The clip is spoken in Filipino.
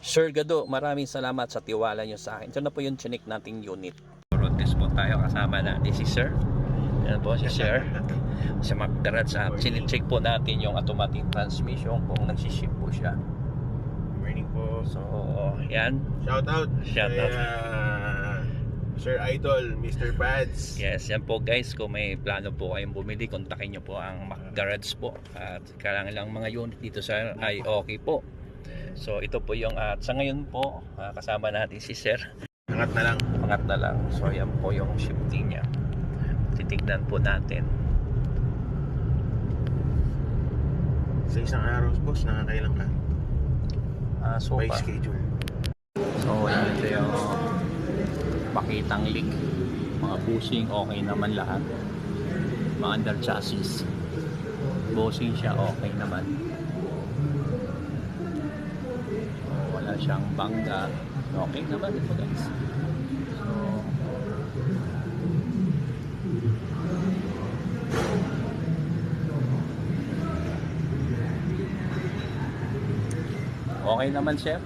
Sir Gado, maraming salamat sa tiwala nyo sa akin. Ito na po yung chinik nating unit. Road test po tayo, kasama natin si Sir. Yan po si Sir. Sa McGarage app, chine-check po natin yung automatic transmission kung nagsiship po siya. Morning po. So, yan. Shout out. Shout out. Sir Idol, Mr. Pads. Yes, yan po guys. Kung may plano po kayong bumili, kontakin nyo po ang McGarage po. At kailangan lang mga unit dito sa ay okay po. So, ito po yung at sa ngayon po, kasama natin si Sir. Angat na lang. Angat na lang. So, yan po yung shifting niya. Titignan po natin. Sa isang araw, boss, nakakailang ka? So By far. schedule. So, ito yung pakitang leak. Mga bushing, okay naman lahat. Mga under chassis. Bushing siya, okay naman. Wala siyang bangga. Okay naman ito guys. So, okay naman chef.